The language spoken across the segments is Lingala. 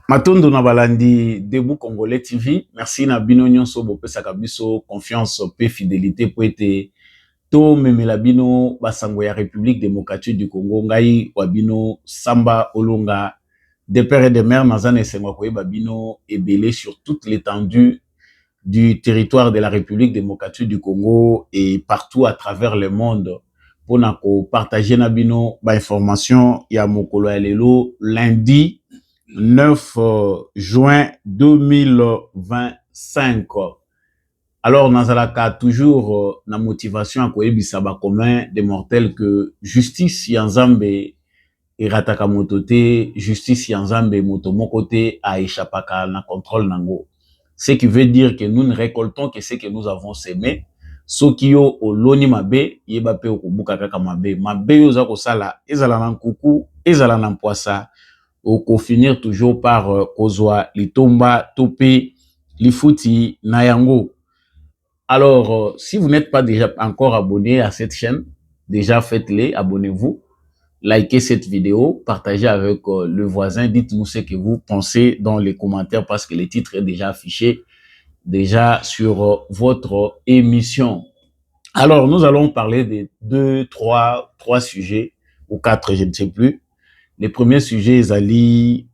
Matondo na balandi Debout Congolais TV. Merci na bino nyonso bopesaka biso confiance pe fidélité po ete to memela bino basango ya République démocratique du Congo ngai wa bino Samba Olonga de père et de mère nazane esengo koyeba bino ebele sur toute l'étendue du territoire de la République démocratique du Congo et partout à travers le monde pour na ko partager na bino ba information ya mokolo ya lelo lundi 9 juin 2025. Alors, Nazalaka toujours na motivation à koyebisa ba commun des mortels que justice yanzambe erataka motote, justice yanzambe motomoko te a échappaka na contrôle nango. Ce qui veut dire que nous ne récoltons que ce que nous avons semé. Soki yo oloni mabe, yeba pe okubuka kaka mabe. Mabe yo za kosala, ezala na nkuku, ezala na poissa. Au finir toujours par kozwa litomba topé lifuti nayango. Alors si vous n'êtes pas déjà encore abonné à cette chaîne, déjà faites-le, abonnez-vous, likez cette vidéo, partagez avec le voisin, dites-nous ce que vous pensez dans les commentaires parce que le titre est déjà affiché déjà sur votre émission. Alors nous allons parler de trois sujets ou quatre, je ne sais plus. Les premiers sujets, ils allaient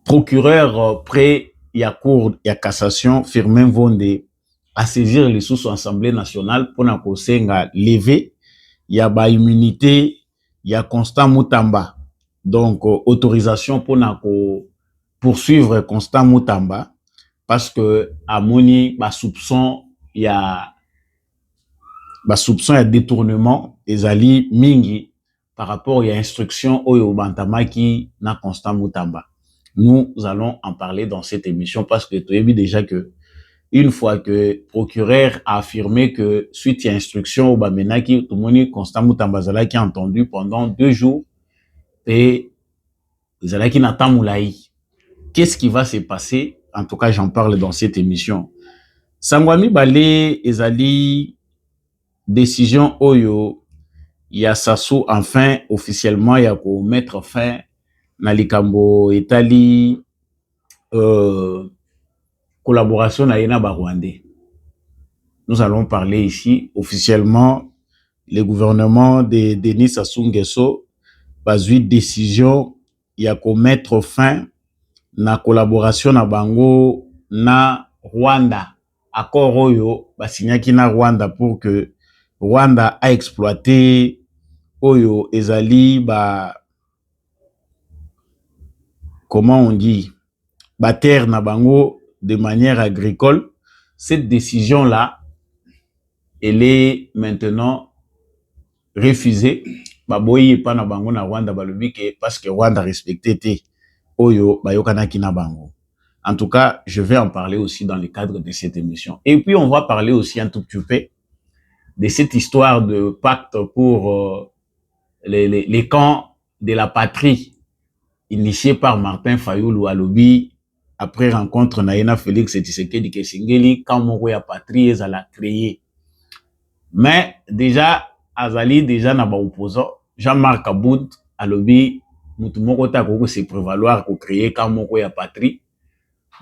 procureur près ya cour ya cassation Firmin Vonde à saisir les sous-assemblée nationale pour na kosenga lever ya ba immunité ya Constant Mutamba. Donc autorisation pour na ko poursuivre Constant Mutamba parce que amoni ba soupçon ya détournement ezali mingi par rapport à instruction oyo bantamaki na Constant Mutamba. Nous allons en parler dans cette émission parce que tu as vu déjà que une fois que procureur a affirmé que suite à instruction au Bamenaki, tout le monde Constant Mutamba Zalaki a entendu pendant 2 jours et Zalaki Nata Moulaï. Qu'est-ce qui va se passer? En tout cas, j'en parle dans cette émission. Sangwami Balé ezali décision Oyo ya Sassou enfin officiellement ya ko mettre fin na likambo etali collaboration na yena ba Rwandais. Nous allons parler ici officiellement le gouvernement de Denis Sassou Nguesso bazui décision ya ko mettre fin na collaboration na bango na Rwanda. Accord oyo basignaki na Rwanda pour que Rwanda a exploité oyo ezali ba comment on dit ba terre na bango de manière agricole. Cette décision là elle est maintenant refusée. Baboyi pa na bango na Rwanda balobi ke parce que Rwanda respectait te oyo bayokanaki na bango. En tout cas, je vais en parler aussi dans le cadre de cette émission. Et puis on va parler aussi un tout petit peu de cette histoire de pacte pour les camps de la patrie initié par Martin Fayoulou Alobi après rencontre naïna Félix Tshisekedi Kesingeli quand moko ya patrie ezala créé. Mais déjà azali déjà na ba opposant Jean-Marc Aboud Alobi mutu moko ta ko se prévaloir ko créer quand moko ya patrie.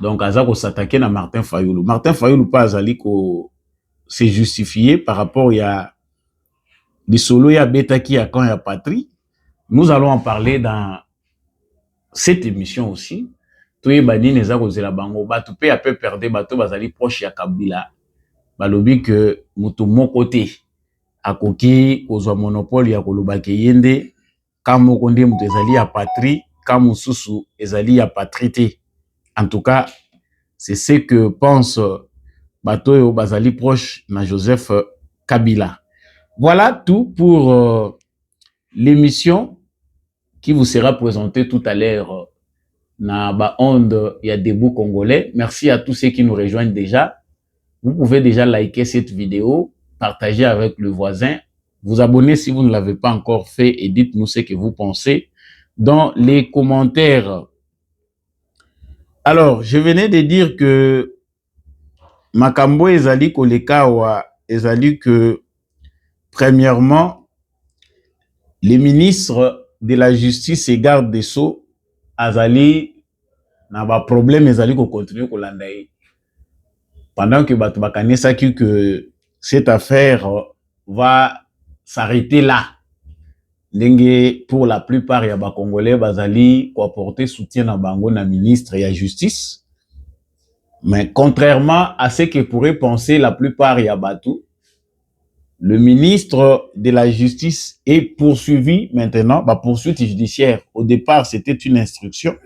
Donc aza ko s'attaquer na Martin Fayoulou. Martin Fayoulou pas azali ko se justifier par rapport ya Lisolo ya betaki ya quand ya patrie. Nous allons en parler dans cette émission aussi. Toye bani neza kozela bango batu pe a peu perdre bato bazali proche ya Kabila. Balobi que mutu moko te akoki kozwa monopole ya koloba ke yende ka moko nde mutu ezali ya patrie, ka mususu ezali ya patrie te. En tout cas, c'est ce que pense bato bazali proche na Joseph Kabila. Voilà tout pour l'émission qui vous sera présentée tout à l'heure na ba onde ya Debout Congolais. Merci à tous ceux qui nous rejoignent déjà. Vous pouvez déjà liker cette vidéo, partager avec le voisin, vous abonner si vous ne l'avez pas encore fait et dites-nous ce que vous pensez dans les commentaires. Alors, je venais de dire que Makambo ezali kolekawa ezali que premièrement, les ministres de la Justice et garde des Sceaux azali na ba problème ezali ko continuer ko landa ye. Pendant que bato bakanisaki que cette affaire va s'arrêter là. Ndenge pour la plupart ya ba Congolais bazali ko apporter soutien na bango na ministre ya justice. Mais contrairement à ce que pourrait penser la plupart ya bato, le ministre de la Justice est poursuivi maintenant, bah poursuite judiciaire. Au départ, c'était une instruction.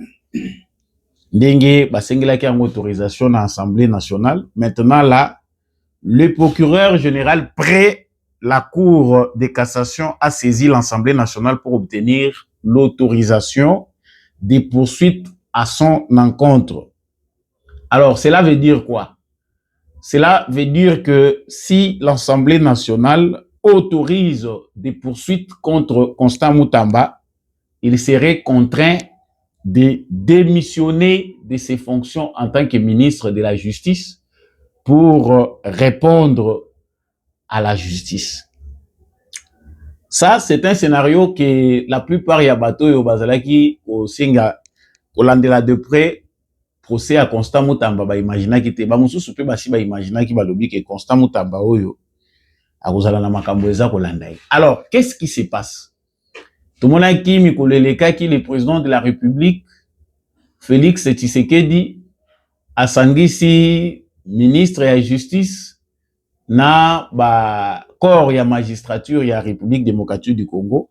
Ndenge basengelaki en autorisation dans l'Assemblée nationale. Maintenant là, le procureur général près la Cour de cassation a saisi l'Assemblée nationale pour obtenir l'autorisation des poursuites à son encontre. Alors, cela veut dire quoi? Cela veut dire que si l'Assemblée nationale autorise des poursuites contre Constant Moutamba, il serait contraint de démissionner de ses fonctions en tant que ministre de la Justice pour répondre à la justice. Ça, c'est un scénario que la plupart ya bato yo bazalaki au singa kolandela de près procès à Constant Moutamba ba imagina ki te ba mususu pe basi ba imagina ki balobi ke Constant Moutamba oyo akozala na makambo eza kolanda. Alors, qu'est-ce qui se passe? Tout le monde a qui mikoleleka ki le président de la République Félix Tshisekedi asangisi ministre ya justice na ba corps ya magistrature ya République démocratique du Congo.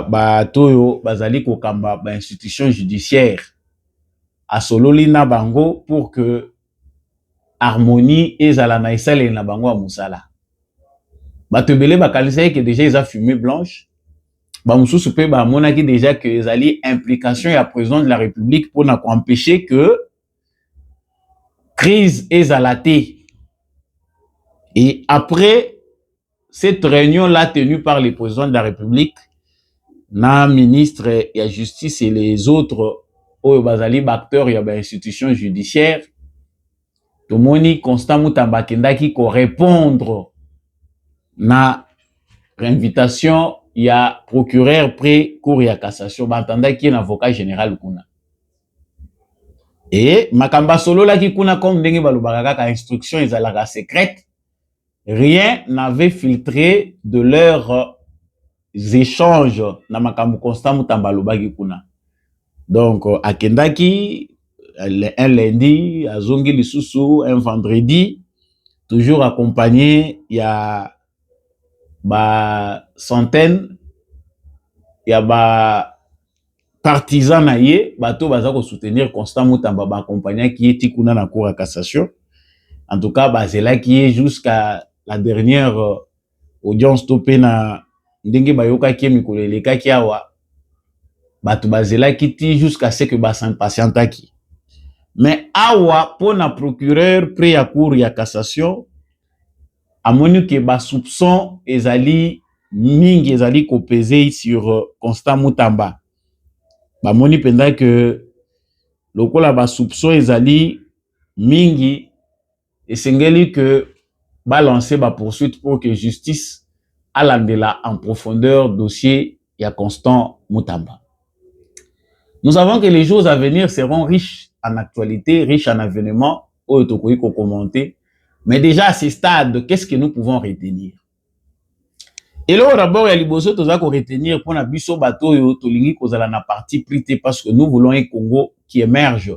Ba toyo bazali kokamba ba institution judiciaire a sololi na bango pour que harmonie ezala na esale na bango a musala. Bato ebele bakanisa que déjà ils a fumé blanche. Ba mususu pe ba monaki déjà que ezali implication ya président de la République pour na empêcher que crise ezala te. Et après cette réunion-là tenue par le président de la République, na ministre de la Justice et les autres oyo bazali acteurs ya ba institution judiciaire, tomoni Constant Moutamba kendaki ko répondre na invitation ya procureur près cour ya cassation bantandaki na avocat général kuna. Et makamba solo la ki kuna comme ndenge balobaka kaka instruction ezalaka secrète. Rien n'avait filtré de leurs échanges na makambo Constant Moutamba lobaki kuna. Donc akendaki un lundi, azongi lisusu un vendredi, toujours accompagné ya ba centaine ya ba partisans na ye bato baza ko soutenir Constant Moutamba ba accompagner qui est kuna na cour à cassation. En tout cas bazela qui est jusqu'à la dernière audience topé na ndenge bayoka ki mikoleleka ki awa bato bazela ki ti jusqu'à ce que basan patientaki. Mais awa pour na procureur près ya cour ya cassation amoni que ba soupçon ezali mingi ezali ko peser sur Constant Moutamba. Ba moni penda que lokola ba soupçon ezali mingi esengeli que ba lancer ba poursuite pour que justice alandela en profondeur dossier ya Constant Moutamba. Nous savons que les jours à venir seront riches en actualité, riches en événements, autokoyi ko commenter. Mais déjà à ce stade, qu'est-ce que nous pouvons retenir? Et là, d'abord, il y a liboso toza ko retenir pour na biso bato yo tolingi kozala na parti prité parce que nous voulons un Congo qui émerge,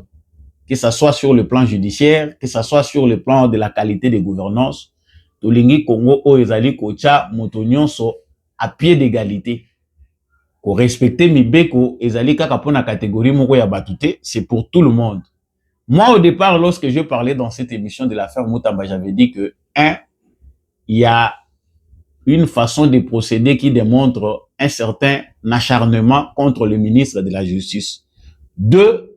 que ça soit sur le plan judiciaire, que ça soit sur le plan de la qualité de gouvernance. Tolingi Congo o ezali kocha moto nyonso à pied d'égalité. Ko respecter mibeko ezali kaka pona catégorie moko ya batute, c'est pour tout le monde. Moi au départ lorsque je parlais dans cette émission de l'affaire Moutamba, j'avais dit que il y a une façon de procéder qui démontre un certain acharnement contre le ministre de la Justice. 2,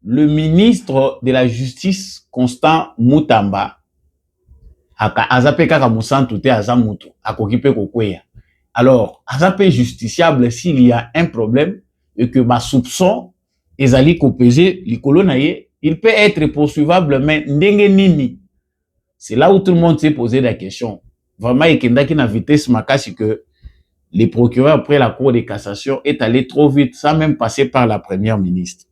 le ministre de la Justice Constant Moutamba azape kaka musantu te azamutu akokipe kokweya. Alors, azape justiciable s'il y a un problème et que ba soupçon ezali ko peser likolo na ye, il peut être poursuivable mais ndenge nini. C'est là où tout le monde s'est posé la question. Vraiment ekendaki na vitesse makasi que le procureur après la Cour de cassation est allé trop vite sans même passer par la première ministre.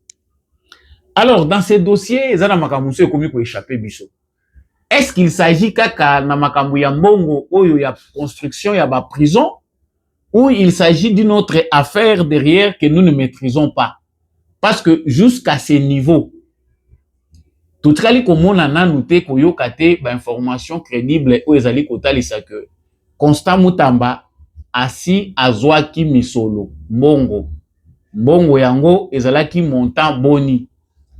Alors, dans ces dossiers, Zana Makamuso est commis pour échapper biso. Est-ce qu'il s'agit kaka na makambu ya mbongo oyo ya construction ya ba prison ou il s'agit d'une autre affaire derrière que nous ne maîtrisons pas? Parce que jusqu'à ce niveau, tout kali komona nanu te koyoka te ba information crédible ou ezali kotalisa que Constant Mutamba asi azwaki misolo mbongo. Mbongo yango ezalaki montant boni.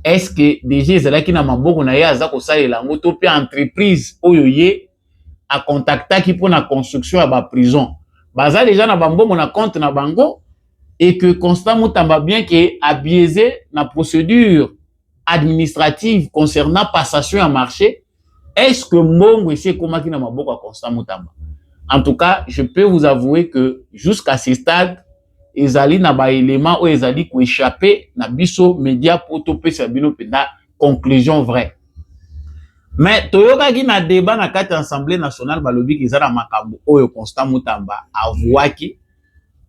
Est-ce que déjà ezalaki na maboko na ye aza kosalela yango to pe entreprise oyo ye a contactaki pour la construction ya ba prison baza déjà na bambongo na compte na bango et que Constant Mutamba bien que a biaisé la procédure administrative concernant passation à marché, est-ce que mbongo ese komaki na maboko ya Constant Mutamba? En tout cas, je peux vous avouer que jusqu'à ce stade, ezali na ba élément ou ezali ko échapper na biso média pour topesa bino penda conclusion vraie. Mais toyoka ki na débat na kati Assemblée nationale balobi ki zara makambo oyo Constant Mutamba avouaki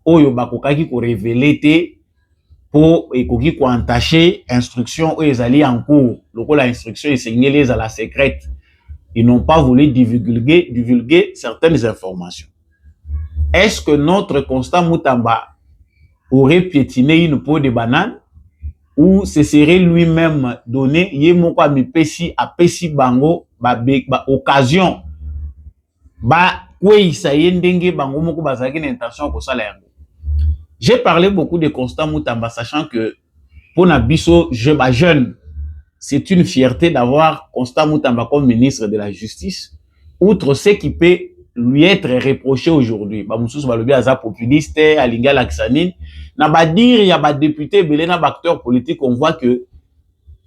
oyo bakokaki ko révéler te pour ekoki ko entacher instruction oyo ezali en cours lokola instruction esengeli ezala secrète. Ils n'ont pas voulu divulguer certaines informations. Est-ce que notre Constant Mutamba aurait piétiné une peau de banane ou ce serait lui-même donné yemoko amipesi apesi bango ba occasion ba kweisa yendenge bango moko bazaki na intention ko sala yango? J'ai parlé beaucoup de Constant Mutamba sachant que pour na biso jeune, c'est une fierté d'avoir Constant Mutamba comme ministre de la Justice, outre ce qui peut lui être reproché aujourd'hui. Bamoussous balobi aza populiste, alinga laksanine. Na ba dire il y a ba député belé na ba acteur politique, on voit que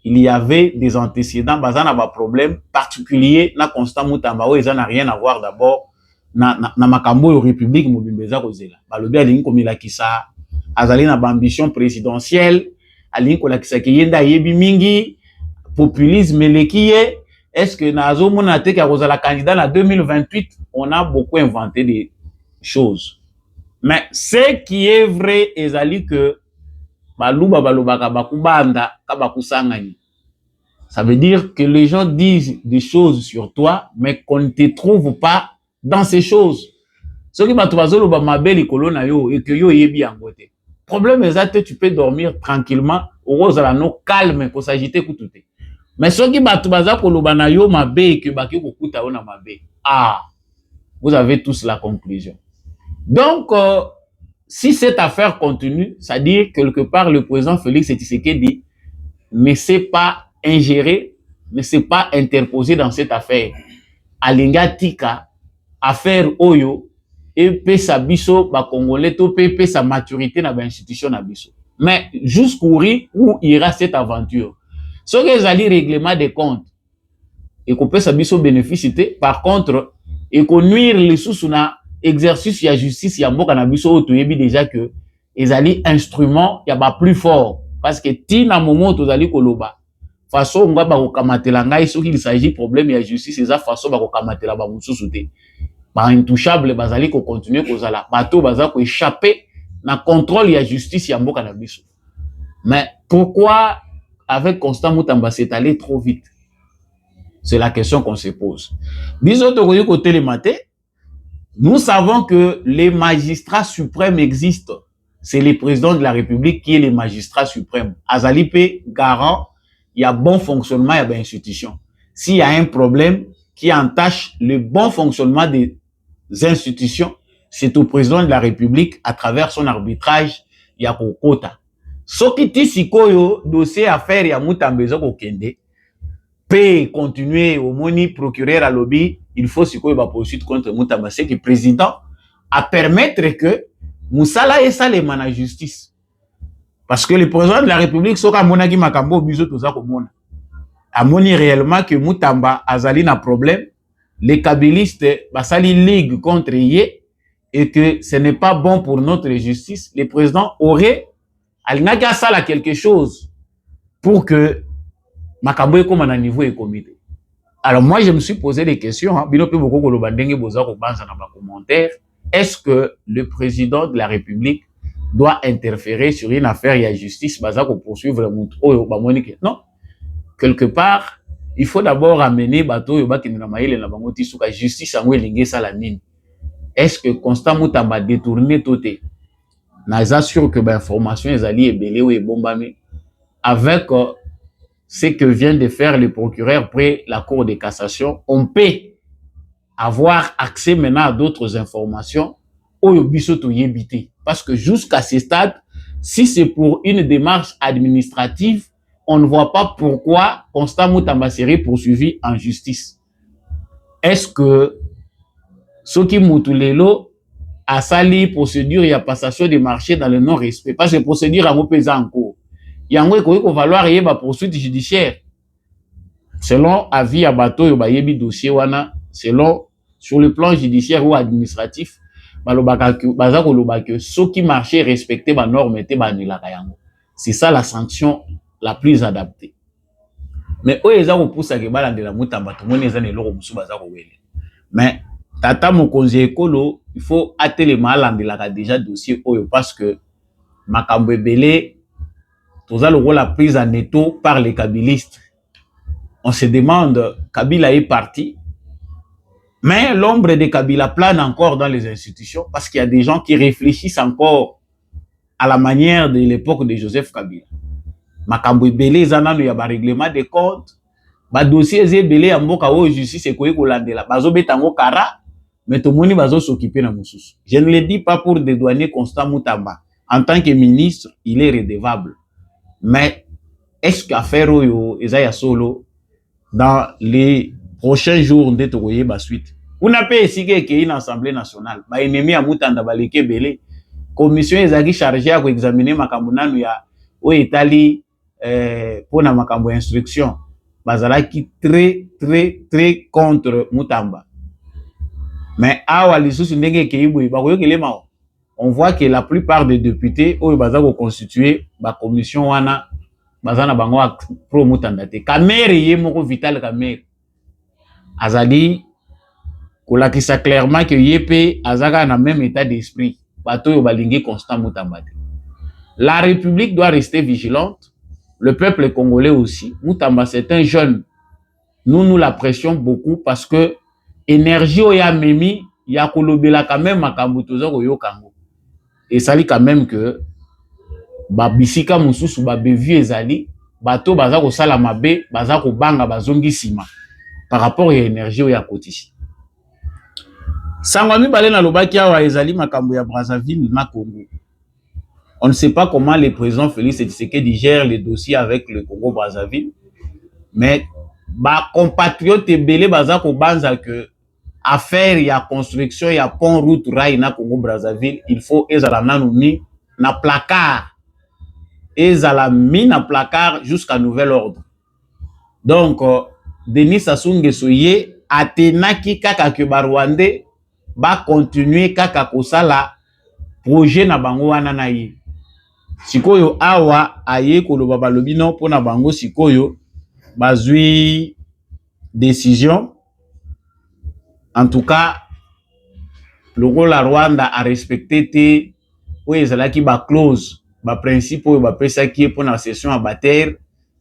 il y avait des antécédents, bazana ba problème particulier na Constant Mutamba où ça n'a rien à voir d'abord na makambo yo République mobimbeza kozela. Balobi alingi komila kisa azali na ba ambition présidentielle, alingi kolakisa ki yenda yebi mingi populisme lekiye. Est-ce que nazo mona te ka kozala candidat na 2028? On a beaucoup inventé des choses. Mais ce qui est vrai ezali que baluba balobaka bakubanda ka bakusangani. Ça veut dire que les gens disent des choses sur toi mais qu'on ne te trouve pas dans ces choses. Ce qui bato bazoloba mabe likolo na yo et que yo yebi yango te. Problème ezate tu peux dormir tranquillement ozala no calme ko s'agiter kutute. Mais ce qui bato baza koloba na yo mabe et que baki kokuta ona mabe. Ah, vous avez tous la conclusion. Donc, si cette affaire continue, c'est-à-dire quelque part le président Félix Tshisekedi ne s'est pas ingéré, ne s'est pas interposé dans cette affaire. Alinga tika, affaire oyo, et pesa biso, ba Congolais, to pesa maturité na ba institution na biso. Mais jusqu'où ira cette aventure? Ce que zali règlement des comptes, et qu'on pesa biso bénéficité, par contre, et qu'on nuire les sous na exercice ya justice ya mboka na biso otoyebi déjà que ezali instrument ya ba plus fort parce que tina moment tozali koloba façon nga ba kokamatela ngai soki il s'agit problème ya justice eza façon ba kokamatela ba mususu te ba intouchable bazali ko continuer kozala bato baza ko échapper na contrôle ya justice ya mboka na biso. Mais pourquoi avec Constant Mutamba c'est allé trop vite? C'est la question qu'on se pose. Biso to koyi ko télématé. Nous savons que les magistrats suprêmes existent. C'est le président de la République qui est le magistrat suprême. Azalipe garant, il y a bon fonctionnement, il y a bien institution. S'il y a un problème qui entache le bon fonctionnement des institutions, c'est au président de la République à travers son arbitrage, il y a kokota. Soki ti sikoyo dossier affaire ya Mutambezo kokende peut continuer au moni procureur à lobby, il faut sikoyo ba poursuite contre Mutamba, c'est que le président a permettre que Moussala et ça les mana justice. Parce que le président de la République soka monaki makambo biso toza komona. Amoni réellement que Mutamba azali na problème, les kabylistes basali ligue contre yé et que ce n'est pas bon pour notre justice, le président aurait alinaka sala quelque chose pour que makambo comme à niveau et comité. Alors moi je me suis posé des questions, bino pe beaucoup koloba ndenge boza ko banza na ba commentaire. est-ce que le président de la République doit interférer sur une affaire, il y a justice, baza ko poursuivre non. Quelque part, il faut d'abord amener bateau yoba qui na maile na bango tisuka justice yango elingi sala nini. Est-ce que Constant Mutamba détourné toté? Naza sûr que information ezali ebele ou ebombami avec ce que vient de faire le procureur près la Cour de cassation, on peut avoir accès maintenant à d'autres informations parce que jusqu'à ce stade, si c'est pour une démarche administrative, on ne voit pas pourquoi Constant Mutamba serait poursuivi en justice. Est-ce que ce qui Moutulelo a sali procédure et a passation de marché dans le non-respect? Parce que procédure a pesé en cours. Il y a un valoir et une poursuite judiciaire. Selon avis à bateau, il y a un dossier selon sur le plan judiciaire ou administratif, ceux qui marchaient respectaient les normes étaient c'est ça la sanction la plus adaptée. Mais eux ils ont poussé que balande la Mutamba tout monde ezane loko musu bazako wele. Mais tata mokonzi ekolo il faut atteler malande la déjà dossier oyo parce que makambo ebele toza le rôle la prise en étau par les kabilistes. On se demande, Kabila est parti, mais l'ombre de Kabila plane encore dans les institutions parce qu'il y a des gens qui réfléchissent encore à la manière de l'époque de Joseph Kabila. Makambo ebele zanano ya ba règlement de compte, ba dossier ebele ya mboka o justice ekoyi kolandela, bazo betango kara, mais tout moni bazo s'occuper na mususu. Je ne le dis pas pour dédouaner Constant Mutamba. En tant que ministre, il est redevable. Mais est-ce qu'affaire oyo ezaya solo dans les prochains jours de tokoye ba suite? On a pas essayé qu'il y ait une assemblée nationale. Ba ennemi à Mutanda baleke belé. Commission ezaki chargée à examiner makambo nanu ya o etali pour na makambo instruction. Bazalaki très contre Mutamba. Mais awa lisusu ndenge keiboyi ba koyokele mao. On voit que la plupart des députés oyo bazako constituer ba commission wana bazana bango pro Mutanda te. Kamere ye moko Vital Kamere azali kolakisa clairement que yep azaka na même état d'esprit bato yo balingi Constant Mutamba. La République doit rester vigilante, le peuple congolais aussi. Mutamba c'est un jeune, nous la pression beaucoup parce que énergie oya memi ya kolobela quand même makambo toza ko yokango et sali quand même que ba bisika mususu ba bevu ezali bato baza ko sala mabe baza ko banga bazongi sima par rapport à énergie oya kotisi. Sangwami balé na lobaki awa ezali makambo ya Brazzaville na Congo. On ne sait pas comment le président Félix Tshisekedi gère les dossiers avec le Congo Brazzaville, mais ba compatriotes belé baza ko banza que affaire ya construction ya pont route rail na Congo Brazzaville, il faut ezala nanu mi na placard. Ezala mi na placard jusqu'à nouvel ordre. Donc Denis Sassou Nguesso ye atenaki kaka ke ba Rwandais ba continuer kaka kosala projet na bango wana na ye. Sikoyo awa aye koloba balobi non pona bango sikoyo bazui décision. En tout cas, le rôle la Rwanda a respecté te ou ezalaki ba clause, ba principe ou ba pesa ki pour la session à bataire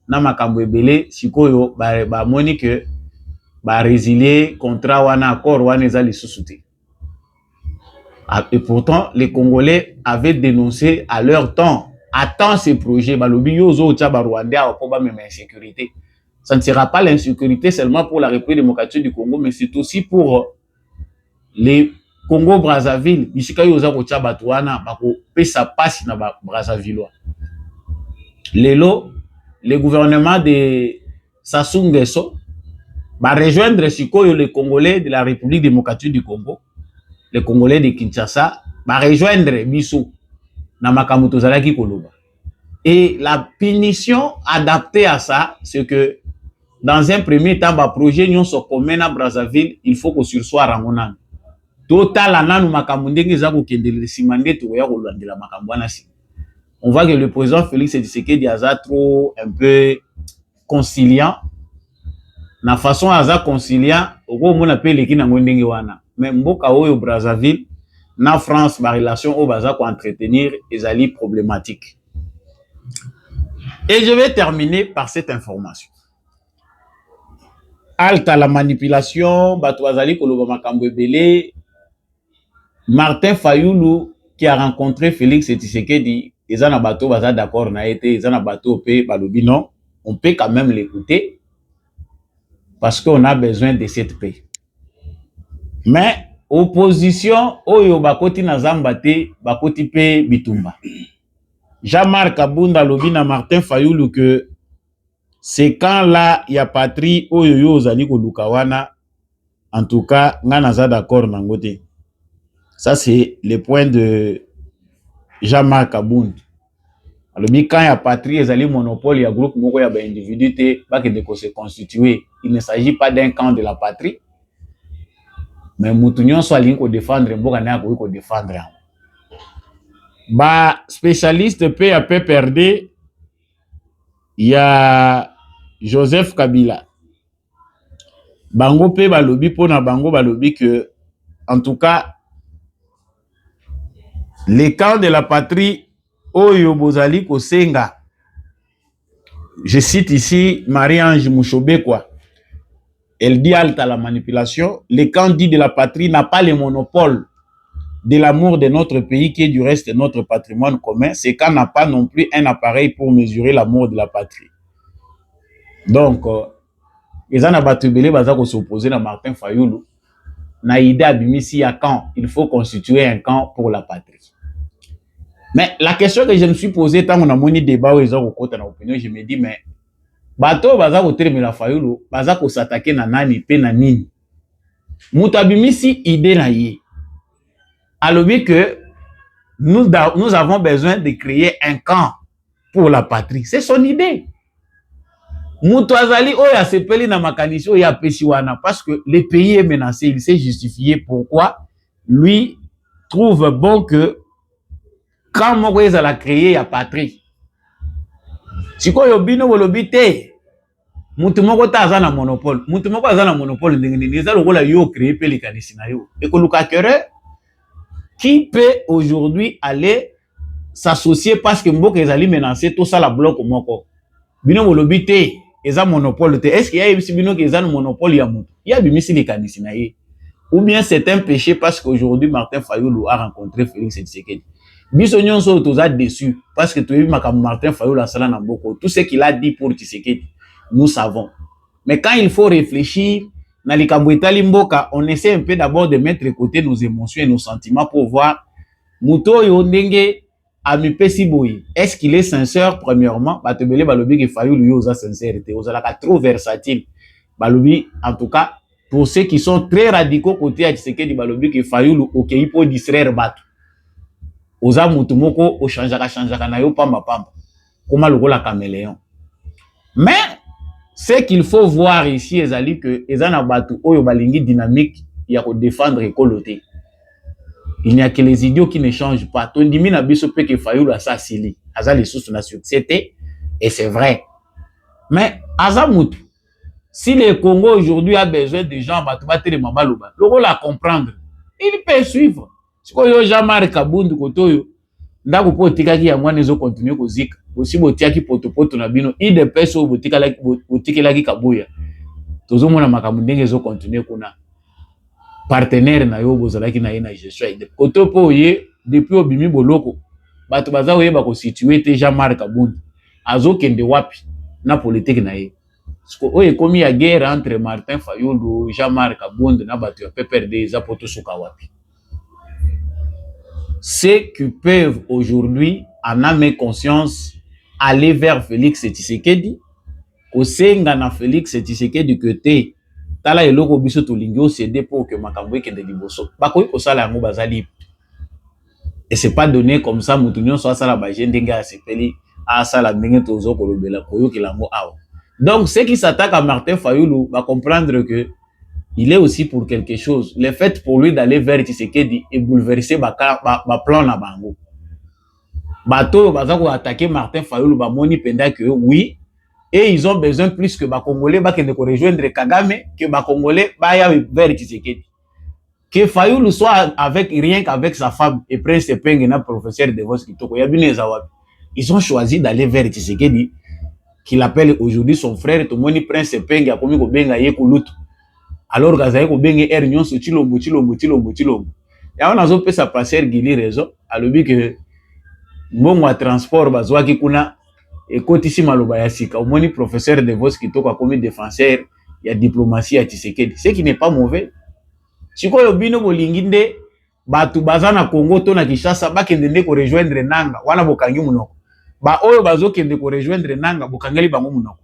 na makambo ebele sikoyo ba moni que ba résilier contrat wana accord wana ezali sous-souté. Et pourtant, les Congolais avaient dénoncé à leur temps, attends ces projets, insécurité. Ça ne sera pas l'insécurité seulement pour la République démocratique du Congo, mais c'est aussi pour les Congo-Brazzaville. Le gouvernement de Sassou Nguesso va rejoindre les Congolais de la République démocratique du Congo. Les Congolais de Kinshasa va rejoindre Bissou na makambo tozalaki koloba. Et la punition adaptée à ça, c'est que dans un premier temps, ba projet nyonso commun à Brazzaville, il faut qu'on sursoir rangonan. Total ananu makambo ndenge za ko kendele simande to ya kolandela makambo na si. On voit que le président Félix Tshisekedi aza trop un peu conciliant. Na façon aza conciliant, oko mona pe leki na ndenge wana. Mais mboka oyo Brazzaville na France ba relation au baza ko entretenir ezali problématique. Et je vais terminer par cette information. Alta la manipulation, bato bazali koloba makambo ebele. Martin Fayulu qui a rencontré Félix Tshisekedi, ils en a bateau baza d'accord na été, ils en a bateau pe balobi non, on peut quand même l'écouter parce qu'on a besoin de cette paix. Mais opposition oyo bakoti na zamba te, bakoti pe bitumba. Jean-Marc Abunda lobi na Martin Fayulu que c'est quand là il y a patrie oyo yo ozali koluka wana, en tout cas nga naza d'accord nango te. Ça c'est le point de Jean-Marc Abunda. Alors quand il y a patrie ezali monopole, il y a groupe moko ya ba individu te baki de se constituer. Il ne s'agit pas d'un camp de la patrie. Mais mutu nyonso alingi ko défendre mboka na ko défendre. Ba spécialiste pe ya PPRD, il y a Joseph Kabila. Bango pe balobi pona bango balobi que en tout cas les camps de la patrie oyo bozali ko senga. Je cite ici Marie-Ange Mouchobekwa. Elle dit halte à la manipulation. Le camp dit de la patrie n'a pas le monopole de l'amour de notre pays qui est du reste notre patrimoine commun. Ce camp n'a pas non plus un appareil pour mesurer l'amour de la patrie. Donc, les gens qui s'opposer à Martin Fayulu, na idée abimisi ya camp, il faut constituer un camp pour la patrie. Mais la question que je me suis posée tant qu'on a moni débat où ils ont côté na opinion, je me dis mais bato baza ko telemela Fayulu, baza ko s'attaquer na nani pe na nini. Mutabimisi idée na ye. Alors que nous avons besoin de créer un camp pour la patrie. C'est son idée. Moutouazali oya sepeli na makanisho ya peshiwana parce que le pays est menacé. Il s'est justifié pourquoi lui trouve bon que quand Moïse a créé la patrie. Si quoi yobino wolobite, moutumoko taza na monopole. Moutumoko aza na monopole ndengeni za lokola yo créé pe les kanisina yo. Et que Luka Kere qui peut aujourd'hui aller s'associer parce que mboka ezali menacé tout ça la bloc moko. Bino wolobite eza monopole te. Est-ce qu'il y a ici bino qui eza un monopole ya mutu? Il y a bimisi les kanisina ye. Ou bien c'est un péché parce qu'aujourd'hui Martin Fayulu a rencontré Félix Tshisekedi. Biso nyonso toza déçu parce que tu as vu Martin Fayulu a sala na mboko. Tout ce qu'il a dit pour Tshisekedi, nous savons. Mais quand il faut réfléchir, na likambo etali mboka, on essaie un peu d'abord de mettre de côté nos émotions et nos sentiments pour voir muto yo ndenge amipesi boyi. Est-ce qu'il est sincère premièrement? Batebele balobi que Fayulu yo za sincérité, ozalaka trop versatile. Balobi en tout cas pour ceux qui sont très radicaux côté à Tshisekedi balobi que Fayulu okei pour distraire bato. Oza mutu moko o changeaka na yo pamba pamba. Koma lokola caméléon. Mais ce qu'il faut voir ici ezali que ezana batu oyo balingi dynamique ya ko défendre ekoloté. Il n'y a que les idiots qui ne changent pas. Tondimi na biso pe que Fayulu asasili. Aza les sources na succès et c'est vrai. Mais aza mutu si le Congo aujourd'hui a besoin de gens batu batele mabaloba, loko la comprendre. Il peut suivre. Siko yo Jean-Marc Abunda kotoyo ndako po tikaki ya mwana ezo continuer kozika. Aussi botiaki poto na bino ide peso botikelaki kabuya. Tozo mona makambo ndenge ezo continuer kuna. Partenaire na yo bozalaki na ye na gestion. Koto po ye depuis obimi boloko bato baza oyeba ko situer te Jean-Marc Abunda. Azo kende wapi na politique na ye. Siko oye komi ya guerre entre Martin Fayulu, Jean-Marc Abunda na bato ya PPRD za poto suka wapi. Ceux qui peuvent aujourd'hui, en âme et conscience, aller vers Félix Tshisekedi, kosenga na Félix Tshisekedi côté, tala eloko biso to lingio cédé pour que makambo ekende liboso. Bakoyi kosala yango bazali. Et c'est pas donné comme ça mutu nyonso asala ba jendenge asepeli asala ndenge tozo kolobela koyo kilango awa. Donc ceux qui s'attaquent à Martin Fayulu va comprendre que il est aussi pour quelque chose. Le fait pour lui d'aller vers Tshisekedi et bouleverser ba plan na bango. Bato bazako attaquer Martin Fayulu ba moni penda que oui et ils ont besoin plus que ba Congolais ba kende ko rejoindre Kagame que ba Congolais ba ya vers Tshisekedi. que Fayoulou soit avec rien qu'avec sa femme et Prince Epenge na professeur de Vos Kitoko. Ils ont choisi d'aller vers Tshisekedi, qu'il appelle aujourd'hui son frère. Tout le monde Prince Epenge a commis au benga yekulutu. Alors Gazaï ko benga Nyon so Chilombo. Et on a zopé sa passer Gili raison. Alors que bon transport bazwaki kuna et kotisi maloba ya sika. Au moins professeur de Vos Kitoko a commis défenseur. Il y a diplomatie à Tshisekedi. Ce qui n'est pas mauvais. Sikoyo bino bolingi nde batu baza na Congo to na Kinshasa bakende nde ko rejoindre nanga wana bokangi munoko. Ba oyo bazokende ko rejoindre nanga bokangeli bango munoko.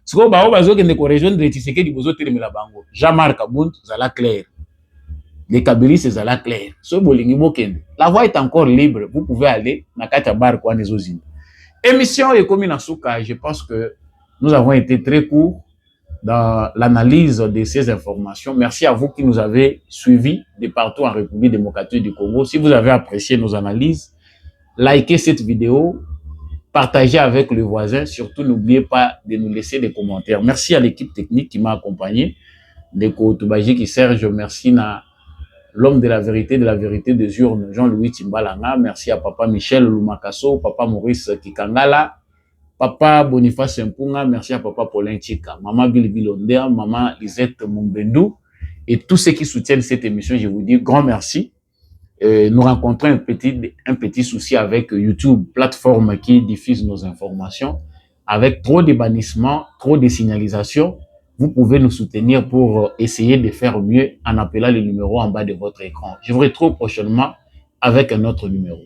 Sikoyo ba oyo bazokende ko rejoindre Tshisekedi bozotelemela bango. Jean-Marc Kabund zala clair. Les Kabylistes zala clair. So bolingi bokende. La voie est encore libre. Vous pouvez aller na kati ya bar kwa nezozina. Émission ekomi na suka, je pense que nous avons été très courts dans l'analyse de ces informations. Merci à vous qui nous avez suivis de partout en République démocratique du Congo. Si vous avez apprécié nos analyses, likez cette vidéo, partagez avec le voisin. Surtout, n'oubliez pas de nous laisser des commentaires. Merci à l'équipe technique qui m'a accompagné. Ndeko Toubajiki Serge, merci à l'homme de la vérité des urnes, Jean-Louis Timbalanga. Merci à Papa Michel Lumakaso, Papa Maurice Kikangala, Papa Boniface Mpunga, merci à Papa Paulin Chika, Maman Bilondea, Maman Lisette Mumbendou et tous ceux qui soutiennent cette émission. Je vous dis grand merci. Nous rencontrons un petit souci avec YouTube, plateforme qui diffuse nos informations. Avec trop de bannissements, trop de signalisations, vous pouvez nous soutenir pour essayer de faire mieux en appelant le numéro en bas de votre écran. Je vous retrouve prochainement avec un autre numéro.